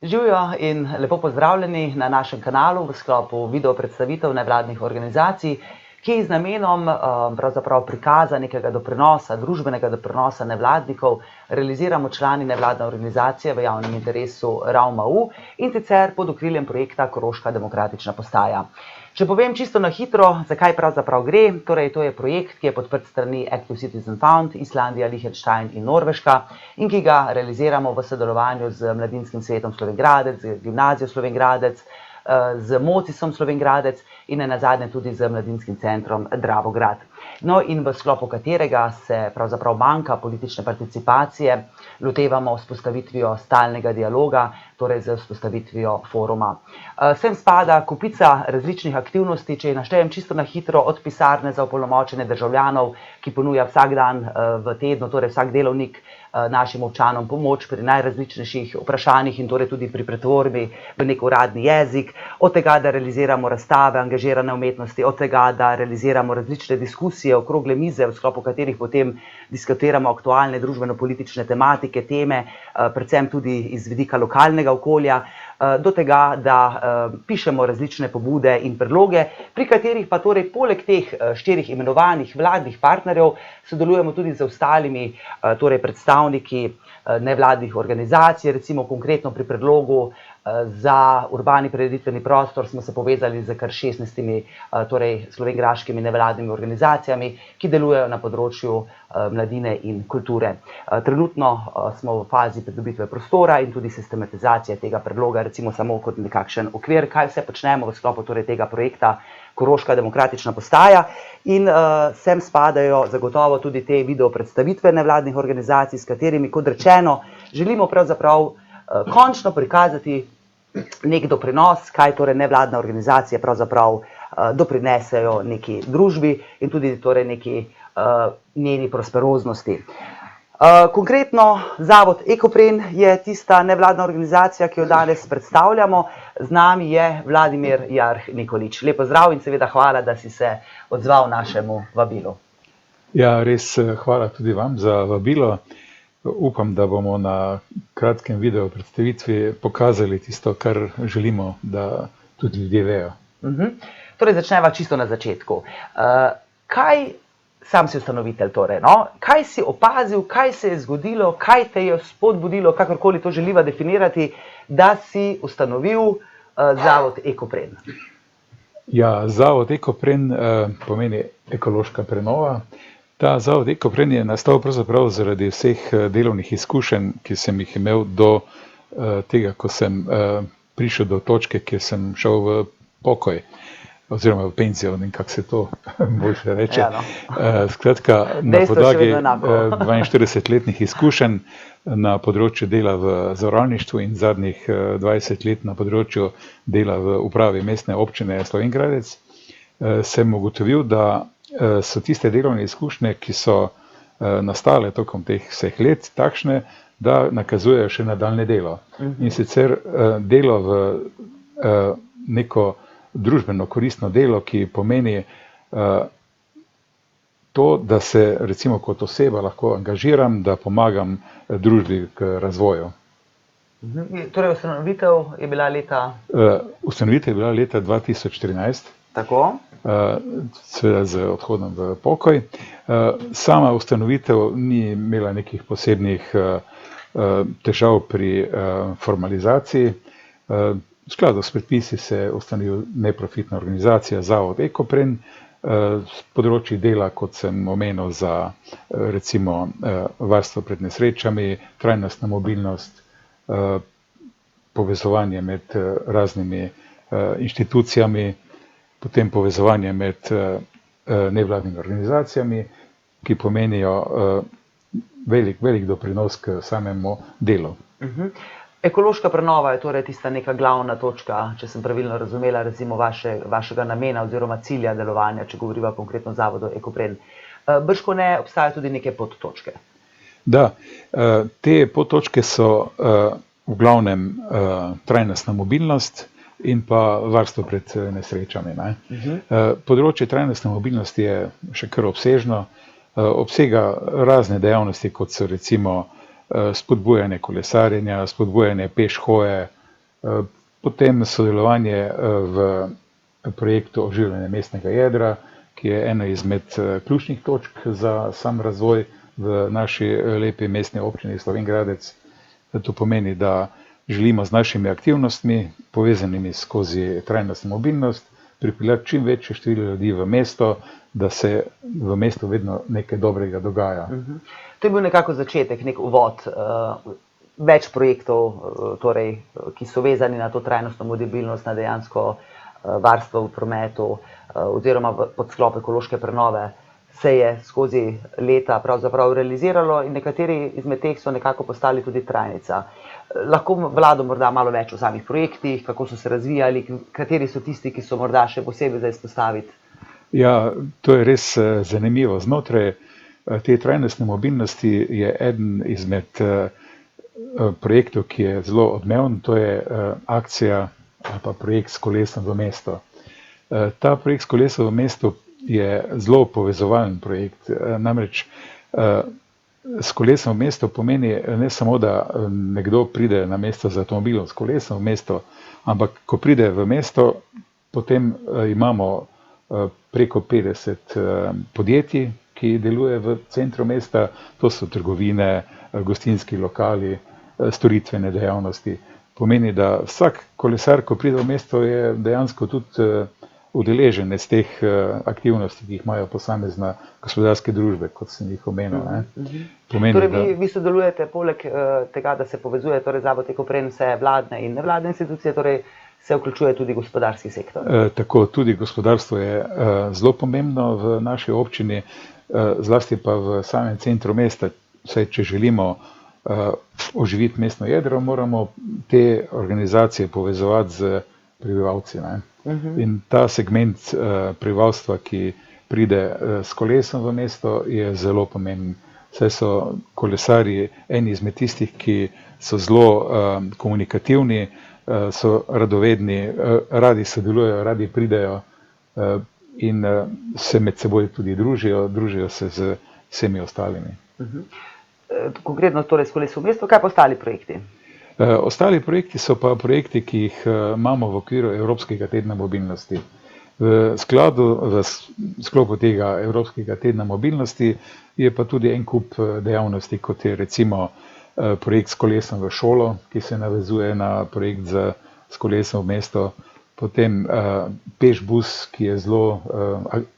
Živijo in lepo pozdravljeni na našem kanalu v sklopu video predstavitev nevladnih organizacij, ki z namenom pravzaprav prikaza nekega doprinosa, družbenega doprinosa nevladnikov realiziramo člani nevladne organizacije v javnem interesu RAV-MAU in sicer pod okriljem projekta Koroška demokratična postaja. Če povem čisto na hitro, zakaj pravzaprav gre, torej to je projekt, ki je podprt s strani Active Citizen Fund, Islandija, Liechtenstein in Norveška in ki ga realiziramo v sodelovanju z Mladinskim svetom Slovenj Gradec, z Gimnazijo Slovenj Gradec, z Motisom Slovenj Gradec in nenazadnje tudi z Mladinskim centrom Dravograd. No, in v sklopu katerega se pravzaprav manjka politične participacije, lotevamo vzpostavitvijo stalnega dialoga, torej z vzpostavitvijo foruma. Sem spada kupica različnih aktivnosti, če jih naštejem čisto na hitro, od pisarne za opolnomočenje državljanov, ki ponuja vsak dan v tednu, torej vsak delovnik, našim občanom pomoč pri najrazličnejših vprašanjih in torej tudi pri pretvorbi v nek uradni jezik, od tega, da realiziramo razstave, angažirane umetnosti, od tega, da realiziramo različne diskusije, okrogle mize, v sklopu katerih potem diskutiramo aktualne družbeno-politične tematike, teme, predvsem tudi iz vidika lokalnega okolja, do tega, da pišemo različne pobude in predloge, pri katerih pa torej poleg teh 4 imenovanih vladnih partnerjev sodelujemo tudi z ostalimi torej predstavniki nevladnih organizacij, recimo konkretno pri predlogu za urbani prireditveni prostor smo se povezali z kar 16 torej slovenjgraškimi nevladnimi organizacijami, ki delujejo na področju mladine in kulture. Trenutno smo v fazi pridobitve prostora in tudi sistematizacije tega predloga, recimo samo kot nekakšen okvir, kaj vse počnemo v sklopu torej tega projekta Koroška demokratična postaja in sem spadajo zagotovo tudi te video predstavitve nevladnih organizacij, s katerimi, kot rečeno, želimo pravzaprav končno prikazati nek doprinos, kaj torej nevladne organizacije pravzaprav doprinesejo neki družbi in tudi torej neki njeni prosperoznosti. Konkretno Zavod Ekopren je tista nevladna organizacija, ki jo danes predstavljamo. Z nami je Vladimir Jarh Nikolič. Lep pozdrav in seveda hvala, da si se odzval našemu vabilu. Ja, res hvala tudi vam za vabilo. Upam, da bomo na kratkem video predstavitvi pokazali tisto, kar želimo, da tudi ljudje vejo. Torej začneva čisto na začetku. Sam si ustanovitelj torej, no? Kaj si opazil, kaj se je zgodilo, kaj te je spodbudilo, kakorkoli to želiva definirati, da si ustanovil Zavod Ekopren? Ja, Zavod Ekopren pomeni ekološka prenova. Ta Zavod Ekopren je nastal pravzaprav zaradi vseh delovnih izkušenj, ki sem jih imel do tega, ko sem prišel do točke, kjer sem šel v pokoj, oziroma v penzijo, kako se to boljše reče. Skratka, na podlagi 42-letnih izkušenj na področju dela v zavarovalništvu in zadnjih 20 let na področju dela v upravi mestne občine Slovenj Gradec, sem ugotovil, da so tiste delovne izkušnje, ki so nastale tokom teh vseh let, takšne, da nakazujejo še nadaljnje delo. In sicer delo v neko družbeno koristno delo, ki pomeni to, da se recimo kot oseba lahko angažiram, da pomagam družbi k razvoju. Torej ustanovitev je bila leta? Ustanovitev je bila leta 2013. Tako? Seveda z odhodom v pokoj. Sama ustanovitev ni imela nekih posebnih težav pri formalizaciji. V skladu s predpisi se je ustanovila neprofitna organizacija Zavod Ekopren, s področji dela, kot sem omenil, za recimo varstvo pred nesrečami, trajnostna mobilnost, povezovanje med raznimi inštitucijami, potem povezovanje med nevladnimi organizacijami, ki pomenijo velik doprinos k samemu delu. Ekološka prenova je torej tista neka glavna točka, če sem pravilno razumela, recimo vašega namena oziroma cilja delovanja, če govoriva konkretno o Zavodu Ekopren. Bržkone obstajajo tudi neke podtočke. Da, te podtočke so v glavnem trajnostna mobilnost in pa varstvo pred nesrečami. Področje trajnostne mobilnosti je še kar obsežno, obsega razne dejavnosti, kot so recimo spodbujanje kolesarjenja, spodbujanje pešhoje, Potem sodelovanje v projektu oživljanja mestnega jedra, ki je ena izmed ključnih točk za sam razvoj v naši lepi mestni občini Slovenj Gradec. To pomeni, da želimo z našimi aktivnostmi, povezanimi skozi trajnostno mobilnost, pripeljati čim večje število ljudi v mesto, da se v mestu vedno nekaj dobrega dogaja. To je bil nekako začetek, nek uvod več projektov, torej, ki so vezani na to trajnostno mobilnost, na dejansko varstvo v prometu oziroma pod sklop ekološke prenove se je skozi leta pravzaprav realiziralo in nekateri izmed teh so nekako postali tudi trajnica. Lahko Vlado morda malo več o samih projektih, kako so se razvijali, kateri so tisti, ki so morda še posebej za izpostaviti? Ja, to je res zanimivo. Znotraj te trajnostne mobilnosti je eden izmed projektov, ki je zelo odmeven, to je akcija ali pa projekt S kolesom v mesto. Ta projekt S kolesom v mestu je zelo povezovalen projekt, namreč S kolesom v mesto pomeni ne samo, da nekdo pride na mesto z avtomobilom s kolesom v mesto, ampak ko pride v mesto, potem imamo preko 50 podjetij, ki deluje v centru mesta, to so trgovine, gostinski lokali, storitvene dejavnosti. Pomeni, da vsak kolesar, ko pride v mesto, je dejansko tudi udeleženec teh aktivnosti, ki jih imajo posamezne gospodarske družbe, kot sem jih omenil. Pomeni, torej, vi sodelujete poleg tega, da se povezuje Zavod Ekopren, vse vladne in nevladne institucije, torej se vključuje tudi gospodarski sektor? Tako, tudi gospodarstvo je zelo pomembno v naši občini, zlasti pa v samem centru mesta. Saj, če želimo oživiti mestno jedro, moramo te organizacije povezovati z prebivalci. In ta segment prebivalstva, ki pride s kolesom v mesto, je zelo pomemben. Saj so kolesarji eni izmed tistih, ki so zelo komunikativni, so radovedni, radi sodelujejo, radi pridejo in se med seboj tudi družijo se z vsemi ostalimi. Konkretno torej S kolesom v mesto, kaj pa ostali projekti? Ostali projekti so pa projekti, ki jih imamo v okviru Evropskega tedna mobilnosti. V sklopu tega Evropskega tedna mobilnosti je pa tudi en kup dejavnosti, kot je recimo projekt S kolesom v šolo, ki se navezuje na projekt S kolesom v mesto, potem pešbus, ki je zelo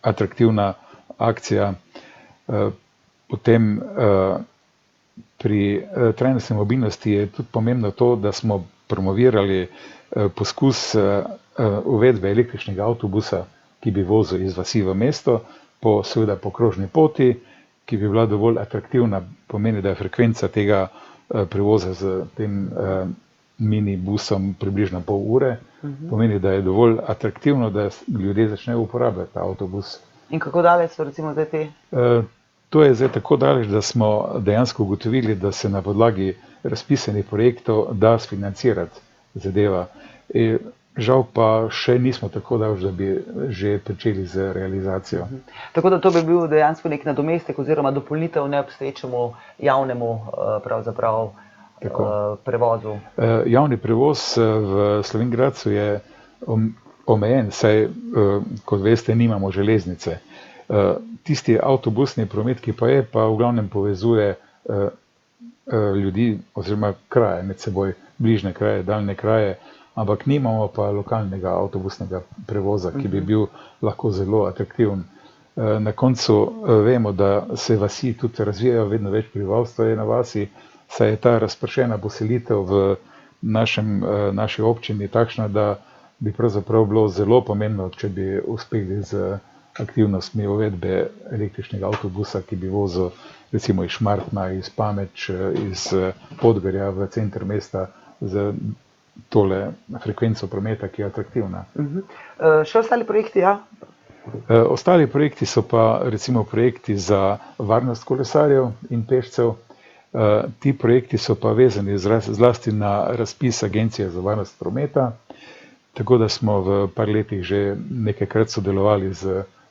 atraktivna akcija, potem pri trajnostni mobilnosti je tudi pomembno to, da smo promovirali poskus uvedbe električnega avtobusa, ki bi vozil iz vasi v mesto, seveda po krožni poti, ki bi bila dovolj atraktivna, pomeni, da je frekvenca tega prevoza z tem minibusom približno pol ure, pomeni, da je dovolj atraktivno, da ljudje začnejo uporabljati ta avtobus. In kako daleč so recimo zdaj te? To je zdaj tako daleč, da smo dejansko ugotovili, da se na podlagi razpisanih projektov da sfinancirati zadeva. Žal pa še nismo tako daleč, da bi že pričeli z realizacijo. Tako da to bi bil dejansko nek nadomestek oziroma dopolnitev neobstoječemu javnemu pravzaprav prevozu. Javni prevoz v Slovenj Gradcu je omejen, saj, kot veste, nimamo železnice. Tisti avtobusni promet, ki pa je, pa v glavnem povezuje ljudi oziroma kraje med seboj, bližnje kraje, daljne kraje, ampak nimamo pa lokalnega avtobusnega prevoza, ki bi bil lahko zelo atraktiven. Na koncu vemo, da se vasi tudi razvijajo, vedno več prebivalstva je na vasi, saj je ta razpršena poselitev v naši občini takšna, da bi pravzaprav bilo zelo pomembno, če bi uspeli z aktivnostmi uvedbe električnega avtobusa, ki bi vozil recimo iz Šmartna, iz Pameč, iz Podgorja v center mesta z tole frekvenco prometa, ki je atraktivna. Še ostali projekti, ja? Ostali projekti so pa recimo projekti za varnost kolesarjev in pešcev. Ti projekti so pa vezani zlasti na razpis Agencije za varnost prometa, tako da smo v par letih že nekajkrat sodelovali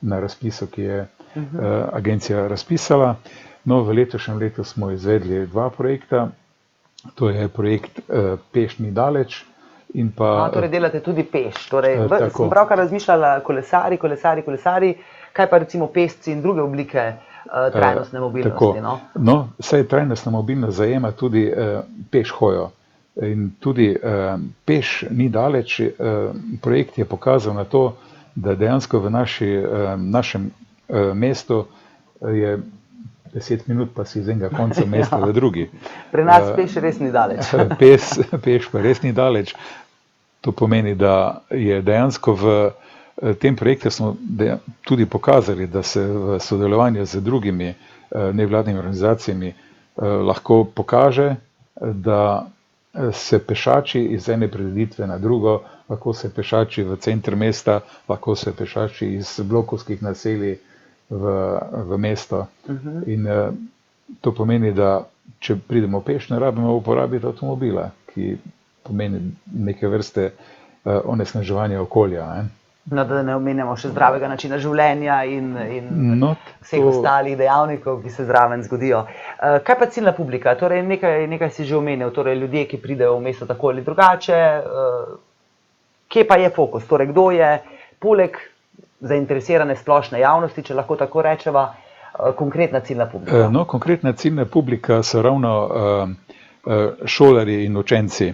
na razpisu, ki je agencija razpisala. No, v letošnjem letu smo izvedli 2 projekta. To je projekt Peš ni daleč in pa Torej delate tudi peš. Torej, tako. sem pravkar razmišljala, kolesari, kaj pa recimo pešci in druge oblike trajnostne mobilnosti? No, saj trajnostna mobilnost zajema tudi peš hojo. In tudi peš ni daleč. Projekt je pokazal na to, da dejansko v našem mestu je 10 minut, pa si iz enega konca mesta v drugi. Pri nas peš res ni daleč. Peš pa res ni daleč. To pomeni, da je dejansko v tem projektu smo tudi pokazali, da se v sodelovanju z drugimi nevladnimi organizacijami lahko pokaže, da se pešači iz ene prireditve na drugo, lahko se pešači v center mesta, lahko se pešači iz blokovskih naselij v mesto. In to pomeni, da če pridemo peš, ne rabimo uporabiti avtomobila, ki pomeni neke vrste onesnaževanje okolja. No, da ne omenjamo še zdravega načina življenja in vseh ostalih dejavnikov, ki se zraven zgodijo. Kaj pa ciljna publika? Torej, nekaj si že omenil, torej ljudje, ki pridejo v mesto tako ali drugače. Kje pa je fokus? Torej, kdo je poleg zainteresirane splošne javnosti, če lahko tako rečeva, konkretna ciljna publika? No, konkretna ciljna publika so ravno šolarji in učenci.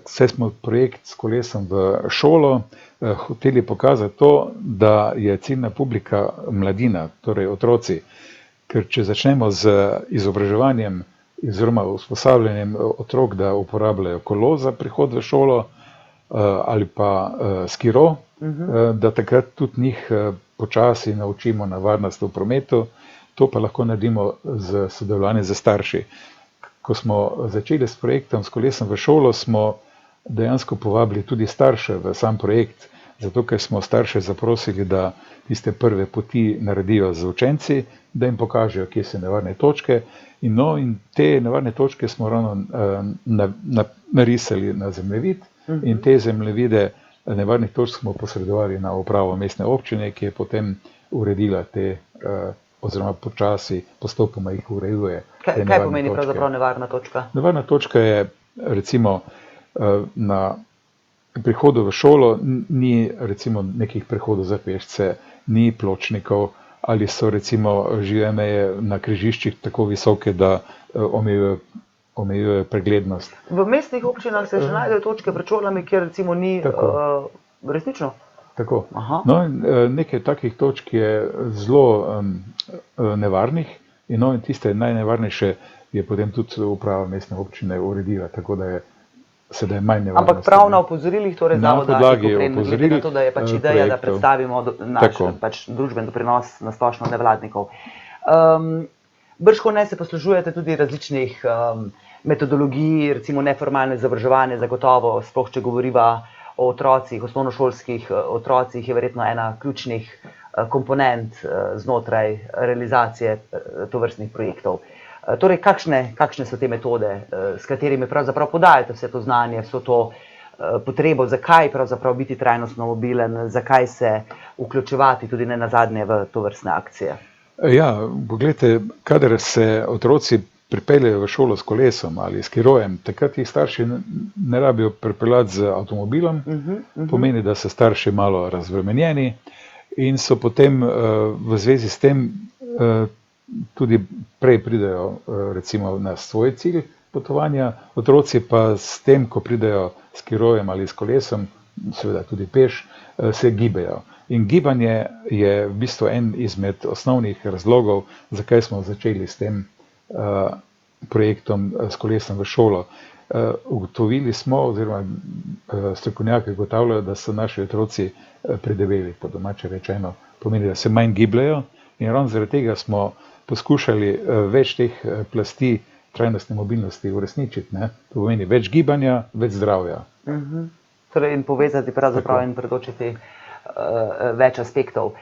Saj smo projekt s kolesom v šolo hoteli pokazati to, da je ciljna publika mladina, torej otroci. Ker če začnemo z izobraževanjem oziroma usposabljanjem otrok, da uporabljajo kolo za prihod v šolo ali pa skiro, da takrat tudi njih počasi naučimo na varnost v prometu, to pa lahko naredimo z sodelovanjem z starši. Ko smo začeli s projektom s kolesom v šolo, smo dejansko povabili tudi starše v sam projekt, zato ker smo starše zaprosili, da tiste prve poti naredijo z učenci, da jim pokažejo, kje so nevarne točke. In te nevarne točke smo ravno narisali na zemljevid in te zemljevide nevarnih točk smo posredovali na upravo mestne občine, ki je potem uredila te oziroma počasi postopoma jih urejuje. Kaj pomeni pravzaprav nevarna točka? Nevarna točka je recimo na prihodu v šolo ni recimo nekih prehodov za pešce, ni pločnikov ali so recimo žive meje na križiščih tako visoke, da omejujejo preglednost. V mestnih občinah se že najdejo točke pred šolami, kjer recimo ni resnično? Tako. No, nekaj takih točk je zelo nevarnih in tiste najnevarnejše je potem tudi uprava mestne občine uredila, tako da je sedaj manj nevarnosti. Ampak prav na opozorilih, torej zavoda Eko-Pren, glede na to, da je pač ideja, da predstavimo naš družben doprinos na splošno nevladnikov. Bržkone se poslužujete tudi različnih metodologij, recimo neformalno izobraževanje zagotovo, sploh če govoriva o otrocih, osnovnošolskih otrocih, je verjetno ena ključnih komponent znotraj realizacije tovrstnih projektov. Torej, kakšne so te metode, s katerimi pravzaprav podajate vse to znanje, vso to potrebo, zakaj pravzaprav biti trajnostno mobilen, zakaj se vključevati tudi nenazadnje v tovrstne akcije? Ja, poglejte, kadar se otroci pripeljejo v šolo s kolesom ali s skirojem, takrat jih starši ne rabijo pripeljati z avtomobilom, pomeni, da so starši malo razbremenjeni in so potem v zvezi s tem tudi prej pridejo recimo na svoj cilj potovanja, otroci pa s tem, ko pridejo s skirojem ali s kolesom, seveda tudi peš, se gibejo. In gibanje je v bistvu en izmed osnovnih razlogov, zakaj smo začeli s tem projektom s kolesom v šolo. Ugotovili smo, oziroma strokovnjaki ugotavljajo, da so naši otroci predebeli, po domače rečeno, pomeni, da se manj gibljejo in ravno zaradi tega smo poskušali več teh plasti trajnostne mobilnosti uresničiti. To pomeni več gibanja, več zdravja. Torej in povezati pravzaprav in predočiti več aspektov.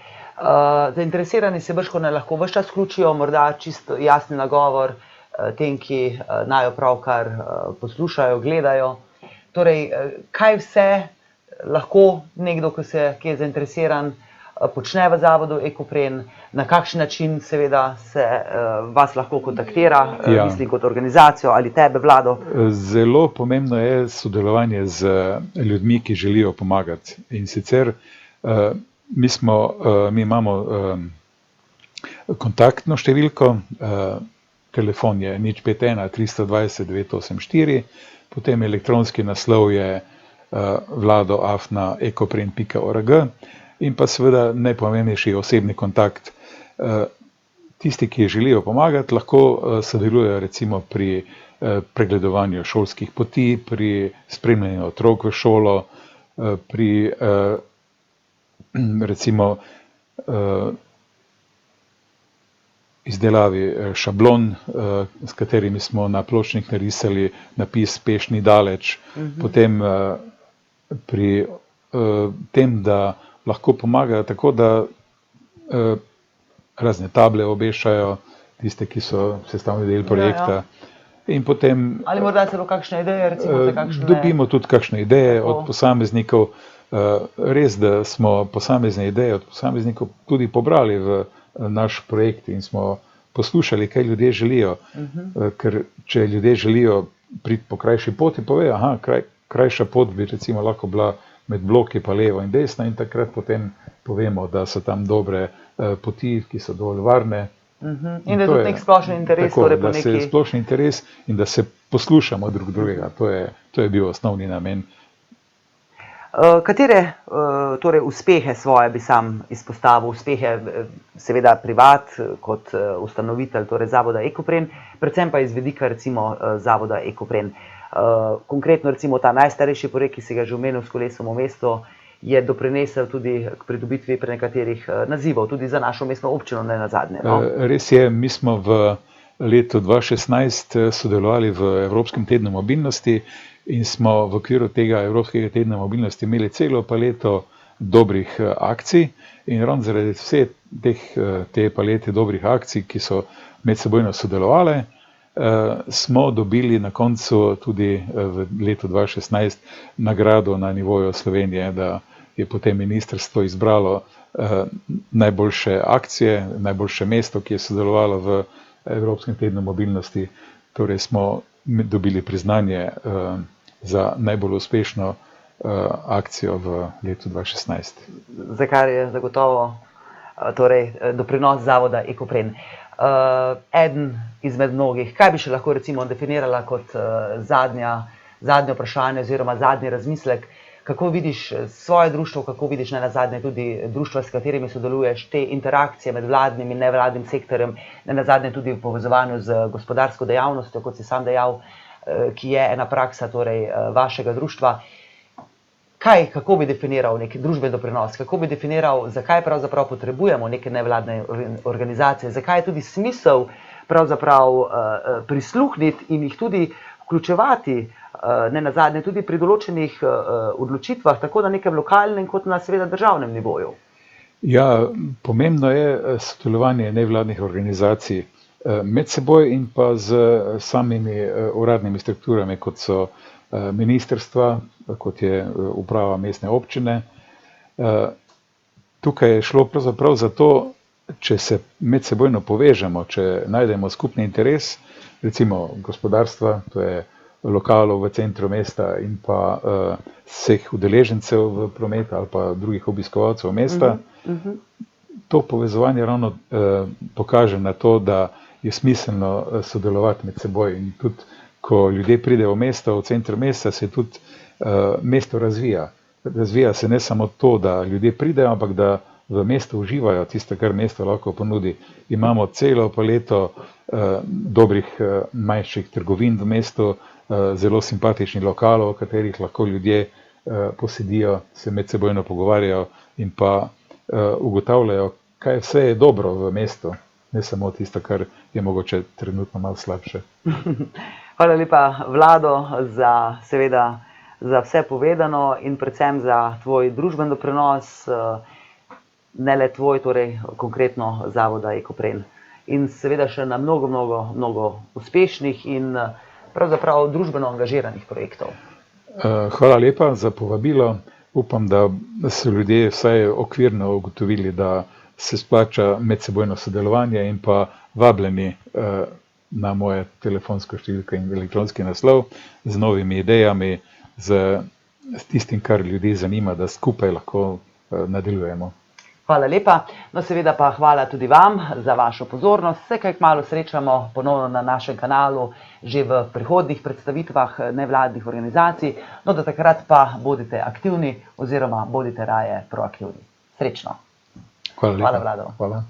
Zainteresirani se bržkone lahko ves čas vključijo, morda čisto jasni nagovor tem, ki najo pravkar poslušajo, gledajo. Torej, kaj vse lahko nekdo, ki je zainteresiran, počne v zavodu Ekopren, na kakšen način seveda se vas lahko kontaktira, Ja. mislim kot organizacijo ali tebe, Vlado? Zelo pomembno je sodelovanje z ljudmi, ki želijo pomagati. In sicer mi imamo kontaktno številko, telefon je 051 320 984, potem elektronski naslov je vlado@ekopren.org in pa seveda najpomembnejši osebni kontakt. Tisti, ki želijo pomagati, lahko sodelujejo recimo pri pregledovanju šolskih poti, pri spremljanju otrok v šolo, pri recimo izdelavi šablon, s katerimi smo na pločnik narisali napis Peš ni daleč, potem pri tem, da lahko pomagajo tako, da razne table obešajo, tiste, ki so sestavni del projekta. In potem Ali morda celo kakšne ideje, recimo za kakšne? dobimo tudi kakšne ideje od posameznikov. Res, da smo posamezne ideje od posameznikov tudi pobrali v naš projekt in smo poslušali, kaj ljudje želijo. Ker če ljudje želijo priti po krajši poti, povejo, aha, krajša pot bi recimo lahko bila med bloki pa levo in desno, in takrat potem povemo, da so tam dobre poti, ki so dovolj varne. In da je tudi nek splošen interes. Tako, torej po da se neki... splošni interes in da se poslušamo drug drugega, to je bil osnovni namen. Katere torej uspehe svoje bi sam izpostavil, uspehe seveda privat kot ustanovitelj torej zavoda Ekopren, predvsem pa iz vidika recimo zavoda Ekopren. Konkretno recimo ta najstarejši projekt, ki si ga že omenil s kolesom v mesto, je doprinesel tudi k pridobitvi nekaterih nazivov, tudi za našo mestno občino nenazadnje. No? Res je, mi smo v letu 2016 sodelovali v Evropskem tednu mobilnosti in smo v okviru tega Evropskega tedna mobilnosti imeli celo paleto dobrih akcij, in ravno zaradi vse te palete dobrih akcij, ki so medsebojno sodelovale, smo dobili na koncu tudi v letu 2016 nagrado na nivoju Slovenije, da je potem ministrstvo izbralo najboljše akcije, najboljše mesto, ki je sodelovalo v Evropskem tednu mobilnosti. Torej smo dobili priznanje za najbolj uspešno akcijo v letu 2016. Za kar je zagotovo torej, doprinos zavoda Ekopren. Eden izmed mnogih, kaj bi še lahko recimo definirala kot zadnje vprašanje oziroma zadnji razmislek, kako vidiš svoje društvo, kako vidiš nenazadnje tudi društva, s katerimi sodeluješ, te interakcije med vladnim in nevladnim sektorjem, nenazadnje tudi v povezovanju z gospodarsko dejavnostjo, kot si sam dejal, ki je ena praksa torej vašega društva. Kako bi definiral neki družbeni doprinos, kako bi definiral, zakaj pravzaprav potrebujemo neke nevladne organizacije, zakaj je tudi smisel pravzaprav prisluhniti in jih tudi vključevati, nenazadnje tudi pri določenih odločitvah, tako na nekem lokalnem kot na seveda državnem nivoju. Ja, pomembno je sodelovanje nevladnih organizacij med seboj in pa z samimi uradnimi strukturami, kot so ministrstva, kot je uprava mestne občine. Tukaj je šlo pravzaprav za to, če se medsebojno povežemo, če najdemo skupni interes, recimo gospodarstva, to je lokalov v centru mesta in pa vseh udeležencev v prometu ali pa drugih obiskovalcev mesta. To povezovanje ravno pokaže na to, da je smiselno sodelovati med seboj, in tudi ko ljudje pridejo v mesto, v centru mesta, se tudi mesto razvija. Razvija se ne samo to, da ljudje pridejo, ampak da v mestu uživajo tisto, kar mesto lahko ponudi. Imamo celo paleto dobrih manjših trgovin v mestu, zelo simpatičnih lokalov, v katerih lahko ljudje posedijo, se medsebojno pogovarjajo in pa ugotavljajo, kaj vse je dobro v mestu, ne samo tisto, kar je mogoče trenutno malo slabše. Hvala lepa, Vlado, za vse povedano in predvsem za tvoj družbeni doprinos, ne le tvoj, torej konkretno zavoda Ekopren. In seveda še na mnogo uspešnih in pravzaprav družbeno angažiranih projektov. Hvala lepa za povabilo. upam, da so ljudje vsaj okvirno ugotovili, da se splača medsebojno sodelovanje in pa vabljeni na moje telefonsko številko in elektronski naslov z novimi idejami, z tistim, kar ljudi zanima, da skupaj lahko nadaljujemo. Hvala lepa. No, seveda pa hvala tudi vam za vašo pozornost. Se kaj kmalu srečamo ponovno na našem kanalu, že v prihodnjih predstavitvah nevladnih organizacij. No, do takrat pa bodite aktivni oziroma bodite raje proaktivni. Srečno. Hvala lepa. Hvala, Vlado. Hvala.